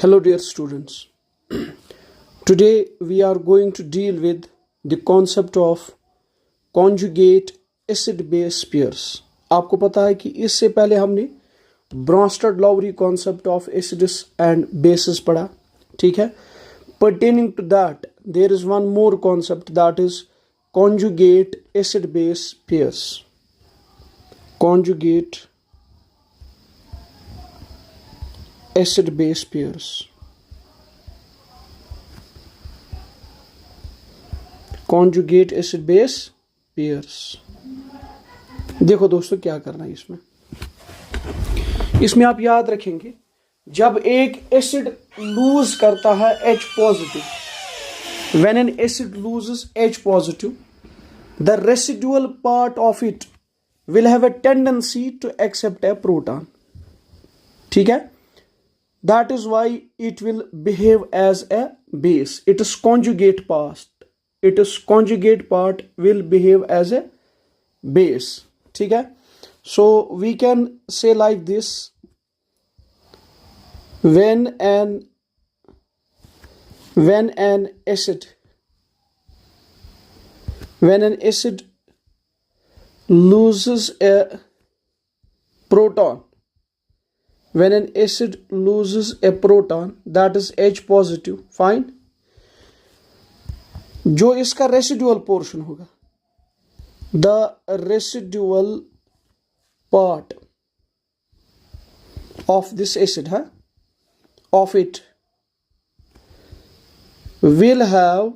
Hello, dear students. Today we are going to deal with the concept of conjugate acid-base pairs. आपको पता है कि इससे पहले हमने Bronsted-Lowry concept of acids and bases पढ़ा, ठीक है. Pertaining to that, there is one more concept, that is conjugate acid-base pairs. Conjugate acid-base pairs. Conjugate acid-base pairs. देखो दोस्तों क्या करना है इसमें आप याद रखेंगे, जब एक एसिड लूज करता है H positive, when an acid loses H positive, the residual part of it will have a tendency to accept a proton. ठीक है. That is why it will behave as a base. Its conjugate part will behave as a base. ठीक है. So we can say like this: when an acid loses a proton, when an acid loses a proton, that is H positive, fine. जो इसका residual portion होगा, the residual part of this acid of it will have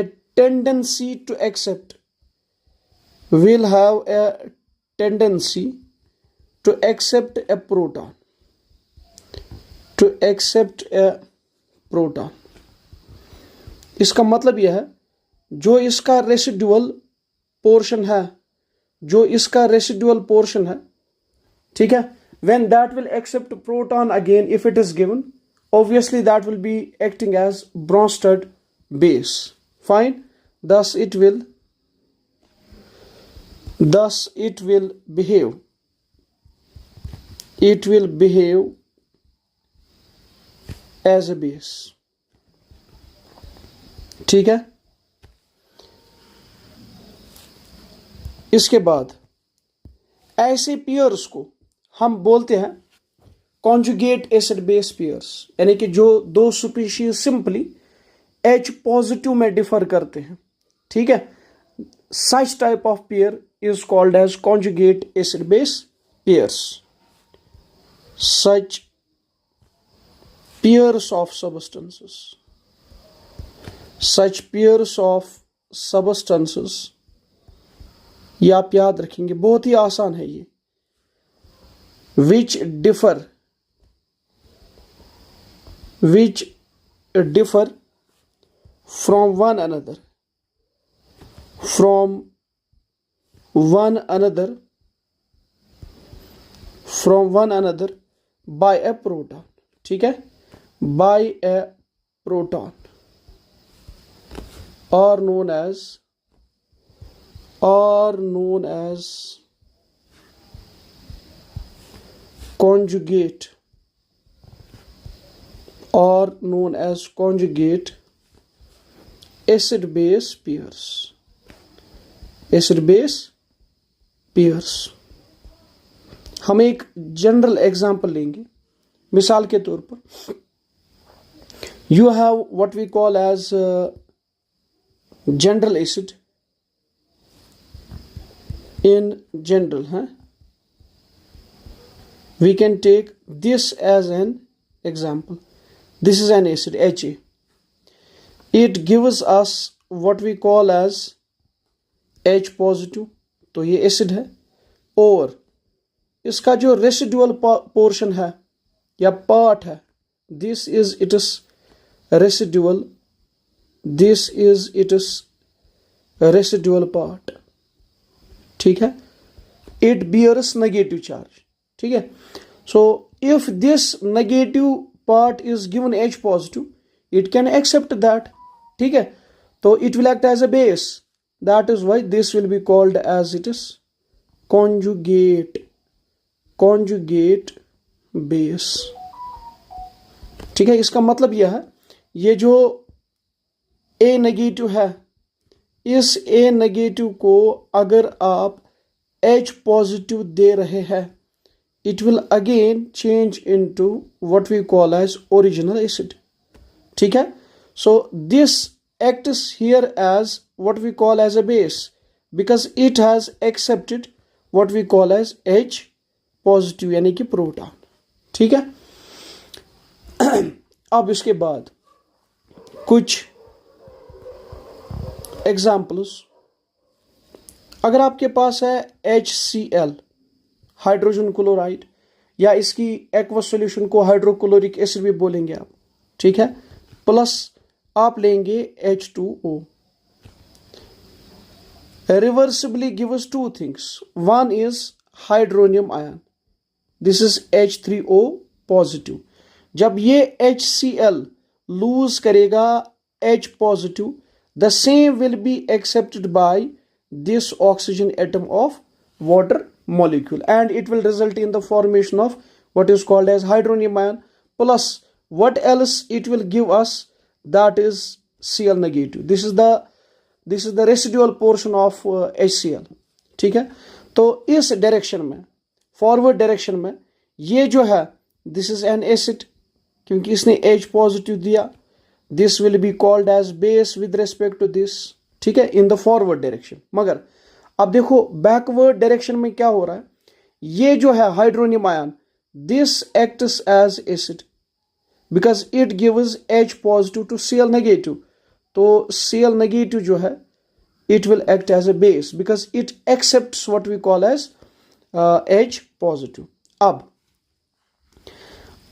a tendency to accept a proton, इसका मतलब यह है जो इसका residual portion है, ठीक है, when that will accept proton again, if it is given, obviously that will be acting as Bronsted base, fine. Thus it will behave as a base. ठीक है. इसके बाद ऐसे पेयर्स को हम बोलते हैं कॉन्जुगेट एसिड बेस पेयर्स, यानी कि जो दो स्पीशीज सिंपली H पॉजिटिव में डिफर करते हैं, ठीक है. Such type of pair is called as conjugate acid base pairs. Such pairs of substances, ये आप याद रखेंगे, बहुत ही आसान है ये, which differ from one another by a proton, ठीक है, by a proton, are known as conjugate acid base pairs. हम एक जनरल एग्जांपल लेंगे. मिसाल के तौर पर, you have what we call as general acid. In general, we can take this as an example. This is an acid Ha. It gives us what we call as H positive, तो ये acid है, और इसका जो residual portion है या part है, this is its residual part, ठीक है. It bears negative charge, ठीक है. So if this negative part is given H positive, it can accept that, ठीक है. So it will act as a base. That is why this will be called as it is conjugate conjugate base. ठीक है, इसका मतलब यह है, ये जो ए नेगेटिव है, इस ए नेगेटिव को अगर आप H पॉजिटिव दे रहे हैं, it will again change into what we call as original acid. ठीक है, so this acts here as what we call as a base because it has accepted what we call as H positive यानी कि proton. ठीक है, अब इसके बाद कुछ एग्जाम्पल्स, अगर आपके पास है HCl हाइड्रोजन क्लोराइड, या इसकी एक्वस सॉल्यूशन को हाइड्रोक्लोरिक एसिड भी बोलेंगे आप, ठीक है, प्लस आप लेंगे H2O, reversibly gives two things, one is hydronium ion, this is H3O positive. जब ये HCl लूज करेगा H positive, the same will be accepted by this oxygen atom of water molecule and it will result in the formation of what is called as hydronium ion, plus what else it will give us, that is Cl negative. This is the residual portion of HCl. ठीक है, तो इस direction में, forward direction में, ये जो है this is an acid क्योंकि इसने H पॉजिटिव दिया, this will be called as base with respect to this. ठीक है, इन द फॉरवर्ड डायरेक्शन। मगर अब देखो बैकवर्ड डायरेक्शन में क्या हो रहा है, ये जो है hydronium ion, this acts as acid because it gives H positive to Cl negative, तो Cl नेगेटिव जो है it will act as a base because it accepts what we call as H positive. अब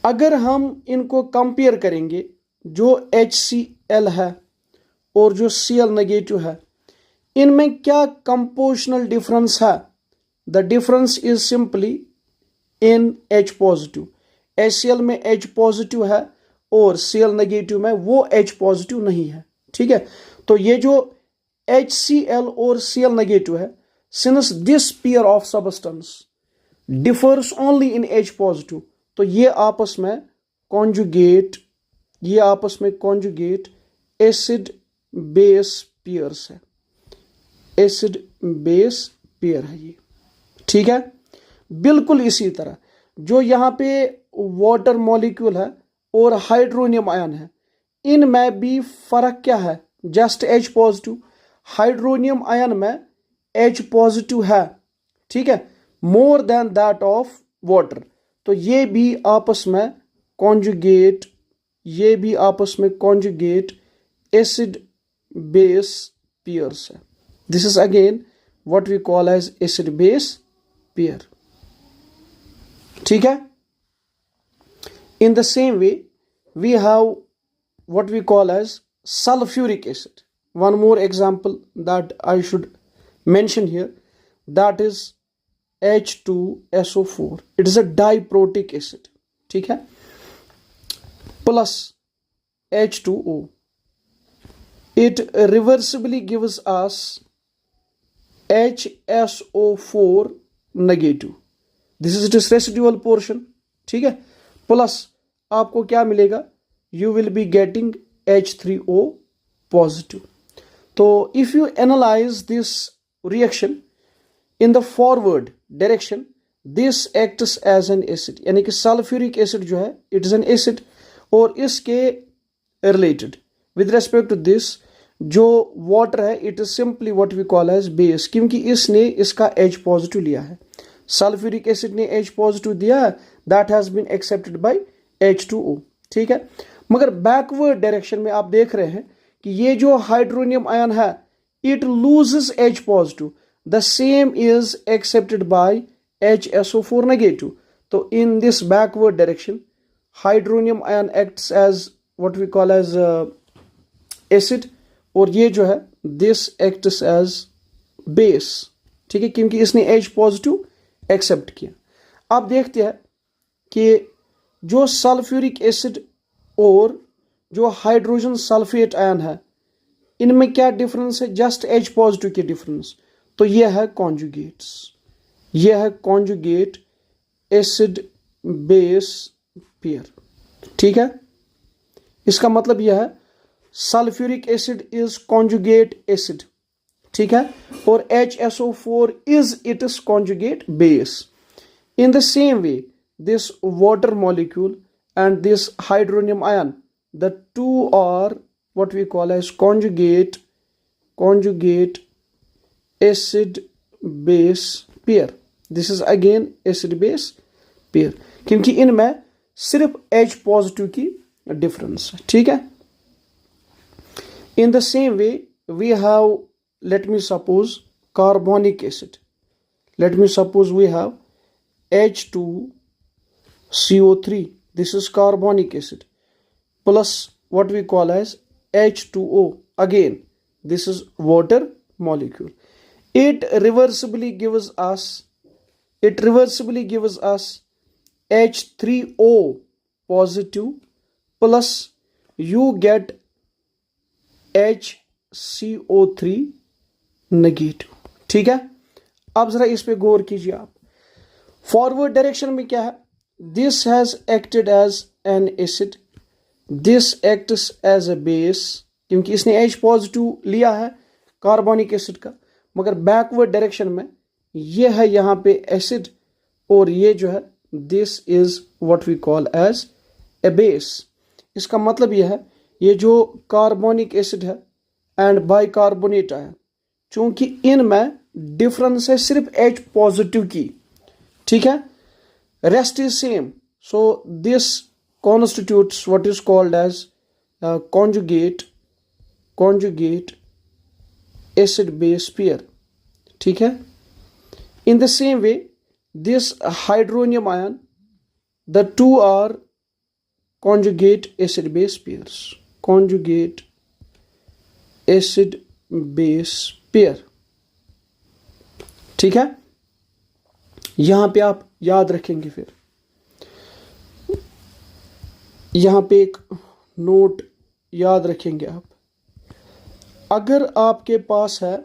अगर हम इनको compare करेंगे, जो HCl है और जो Cl नेगेटिव है, इनमें क्या कंपोजिशनल डिफरेंस है? The difference is simply in H positive. HCl में H पॉजिटिव है और Cl नेगेटिव में वो H पॉजिटिव नहीं है। ठीक है, तो ये जो HCl और Cl नेगेटिव है, since this pair of substance differs only in H positive, तो ये आपस में कॉन्जुगेट एसिड बेस पेयर्स है, एसिड बेस पेयर है ये। ठीक है, बिल्कुल इसी तरह जो यहाँ पे वाटर मॉलिक्यूल है और हाइड्रोनियम आयन है, इनमें भी फर्क क्या है? Just H positive. Hydronium ion में H पॉजिटिव है, ठीक है, more than that of water, तो ये भी आपस में कॉन्जुगेट एसिड बेस पेयर्स है। This is again what we call as acid base pair. ठीक है, in the same way we have what we call as sulphuric acid. One more example that I should mention here, that is H2SO4. It is a diprotic acid. ठीक है, plus H2O. It reversibly gives us HSO4 negative. This is its residual portion. ठीक है, plus आपको क्या मिलेगा? You will be getting H3O positive. तो if you analyze this reaction in the forward direction, this acts as an acid, यानी कि sulphuric acid जो है it is an acid, और इसके related with respect to this जो water है it is simply what we call as base, क्योंकि इसने इसका H पॉजिटिव लिया है। सल्फ्यूरिक एसिड ने H पॉजिटिव दिया है, that has been accepted by H2O। ठीक है, मगर बैकवर्ड डायरेक्शन में आप देख रहे हैं कि ये जो हाइड्रोनियम आयन है it loses H positive, the same is accepted by HSO4 negative. तो in this backward direction hydronium ion acts as what we call as acid, और ये जो है दिस एक्ट्स एज बेस। ठीक है, क्योंकि इसने H पॉजिटिव एक्सेप्ट किया। अब देखते हैं कि जो सल्फ्यूरिक एसिड और जो हाइड्रोजन सल्फेट आयन है इनमें क्या डिफरेंस है? जस्ट H पॉजिटिव की डिफरेंस। तो ये है कॉन्जुगेट एसिड बेस पेयर। ठीक है, इसका मतलब यह है sulphuric acid is conjugate acid. ठीक है, और HSO4 is it's conjugate base. In the same way, this water molecule and this hydronium ion, the two are what we call as conjugate acid base pair. This is again acid base pair, क्योंकि इनमें सिर्फ H positive की difference है। ठीक है, in the same way we have, let me suppose carbonic acid. Let me suppose we have H2CO3. This is carbonic acid plus what we call as H2O. Again, this is water molecule. It reversibly gives us H3O positive plus you get HCO3 negative. ठीक है, अब जरा इस पे गौर कीजिए आप। Forward direction में क्या है, this has acted as an acid, this acts as a base, क्योंकि इसने H पॉजिटिव लिया है कार्बोनिक एसिड का, मगर बैकवर्ड डायरेक्शन में ये है यहाँ पे एसिड और ये जो है this is what we call as a base. इसका मतलब यह है ये जो कार्बोनिक एसिड है एंड बाइकार्बोनेट आयन, चूंकि इनमें डिफरेंस है सिर्फ H पॉजिटिव की। ठीक है, rest is same, so this constitutes what is called as conjugate acid base pair. ठीक है, in the same way this hydronium ion, the two are conjugate acid base pairs, conjugate acid base pair। ठीक है, यहां पे आप याद रखेंगे, फिर यहां पे एक नोट याद रखेंगे आप। अगर आपके पास है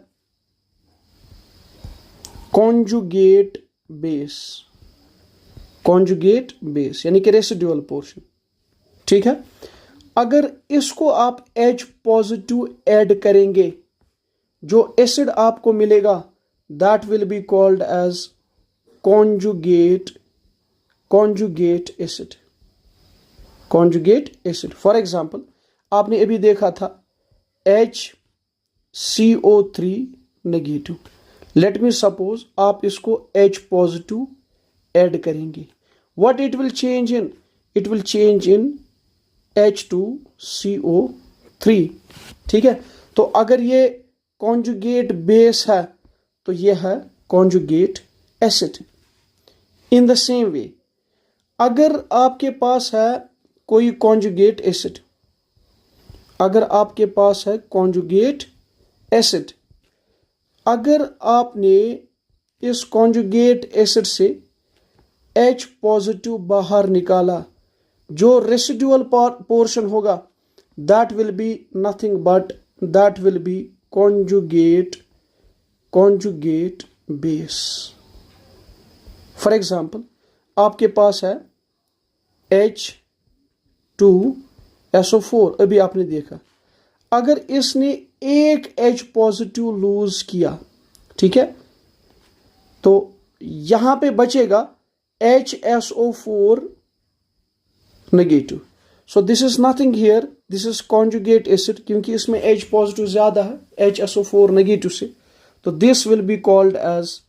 conjugate base यानी कि रेसिडुअल पोर्शन, ठीक है, अगर इसको आप H पॉजिटिव ऐड करेंगे, जो एसिड आपको मिलेगा that will be called as conjugate acid. For example आपने अभी देखा था HCO3 negative, let me suppose आप इसको H पॉजिटिव ऐड करेंगे, what it will change in, it will change in H2CO3। ठीक है, तो अगर ये कॉन्जुगेट बेस है तो ये है conjugate acid. In the same वे अगर आपके पास है कोई कॉन्जुगेट एसिड, अगर आपके पास है कॉन्जुगेट एसिड, अगर आपने इस कॉन्जुगेट एसिड से H पॉजिटिव बाहर निकाला, जो रेसिडुअल पोर्शन होगा that will be nothing but that will B conjugate base. For example आपके पास है H2SO4, अभी आपने देखा, अगर इसने एक H पॉजिटिव लूज किया, ठीक है, तो यहां पे बचेगा HSO4 negative. So this is nothing here, this is conjugate acid, क्योंकि इसमें H पॉजिटिव ज्यादा है HSO4 नेगेटिव से, तो this will be called as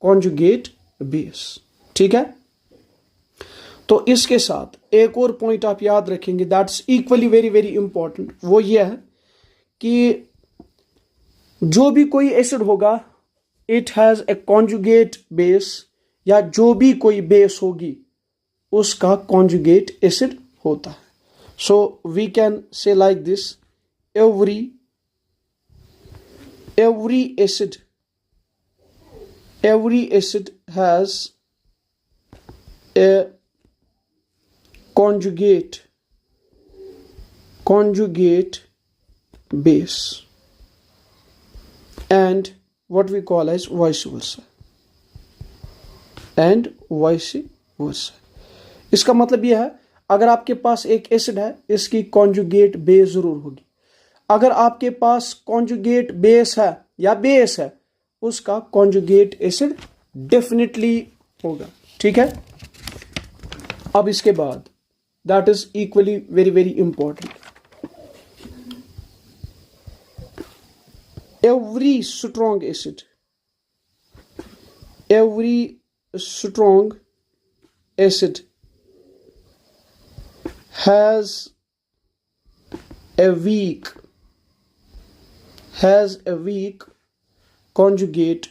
conjugate base. ठीक है, तो इसके साथ एक और पॉइंट आप याद रखेंगे that's equally very very important, वो ये है कि जो भी कोई एसिड होगा it has a conjugate base, या जो भी कोई बेस होगी उसका कॉन्जुगेट एसिड होता है। So we can say like this, every acid has a conjugate base and what we call as vice versa, and vice वर्सा। इसका मतलब यह है, अगर आपके पास एक एसिड है, इसकी कॉन्जुगेट बेस जरूर होगी। अगर आपके पास कॉन्जुगेट बेस है या बेस है, उसका कॉन्जुगेट एसिड डेफिनेटली होगा। ठीक है। अब इसके बाद that is equally very very important, every strong acid has a weak conjugate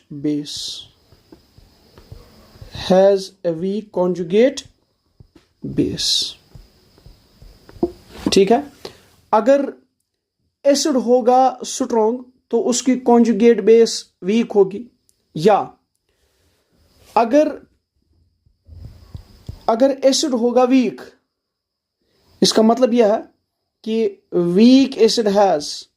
base, ठीक है। अगर एसिड होगा स्ट्रॉन्ग तो उसकी कॉन्जुगेट बेस वीक होगी, या अगर एसिड होगा वीक, इसका मतलब यह है कि weak acid has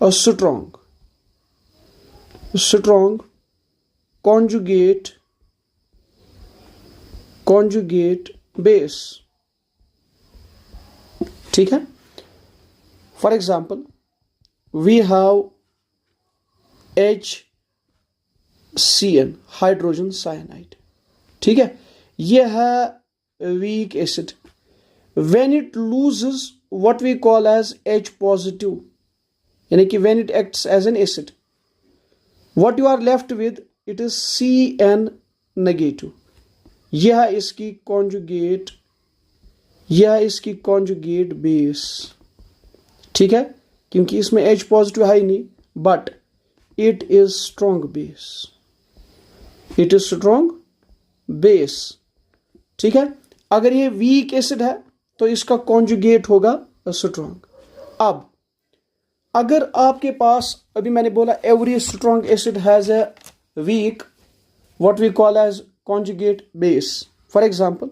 a strong conjugate base। ठीक है। For example we have HCN, hydrogen cyanide. ठीक है। यह है weak acid. When it loses what we call as H positive, यानी कि when it acts as an acid, what you are left with, it is CN negative. यह इसकी conjugate base. ठीक है। क्योंकि इसमें H पॉजिटिव है ही नहीं, but it is strong base. ठीक है। अगर ये वीक एसिड है तो इसका कॉन्जुगेट होगा स्ट्रॉन्ग। अब अगर आपके पास, अभी मैंने बोला every strong acid has a weak what we call as conjugate base। For example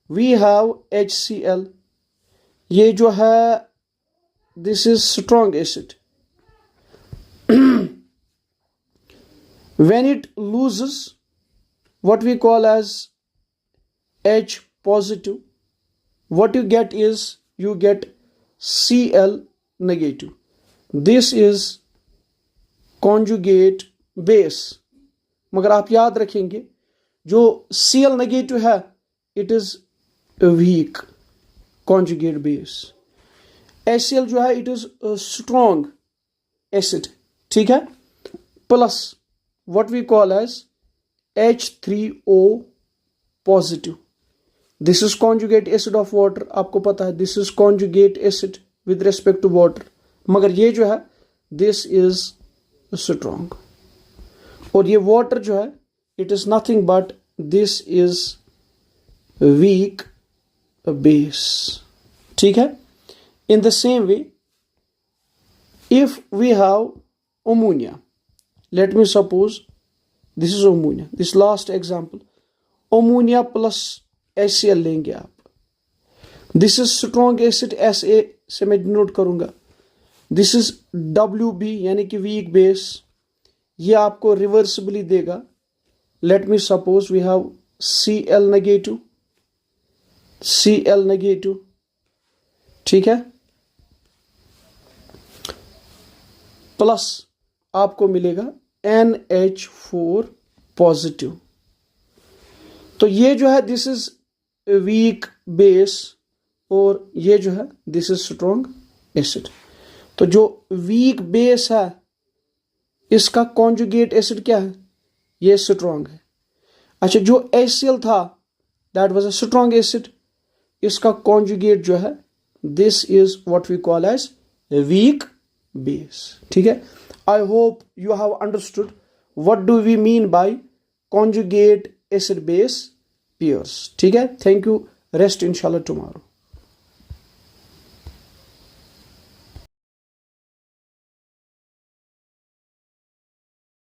we have HCl, ये जो है this is strong acid. When it loses what we call as H positive, what you get is you get Cl negative. This is conjugate base. मगर आप याद रखेंगे जो Cl negative है it is weak conjugate base. HCl जो है it is strong acid. ठीक है। Plus what we call as H3O positive, this is conjugate acid of water. आपको पता है this is conjugate acid with respect to water, मगर ये जो है दिस इज स्ट्रॉन्ग, और ये वाटर जो है it is nothing but this is weak base। ठीक है। In the same way, if we have ammonia, let me suppose this is ammonia, this last example, ammonia plus HCl लेंगे आप, this is strong acid SA से मैं denote करूंगा, this is WB यानी कि weak base, ये आपको reversibly देगा। Let me suppose we have Cl negative। ठीक है। प्लस आपको मिलेगा NH4 पॉजिटिव। तो ये जो है दिस इज वीक बेस, और ये जो है दिस इज स्ट्रॉन्ग एसिड। तो जो वीक बेस है इसका कॉन्जुगेट एसिड क्या है, ये स्ट्रॉन्ग है। अच्छा, जो HCl था that was a strong acid, इसका कॉन्जुगेट जो है this is what we call as weak base. ठीक है। I hope you have understood what do we mean by conjugate acid base pairs. ठीक है। Thank you. रेस्ट इंशाल्लाह tomorrow.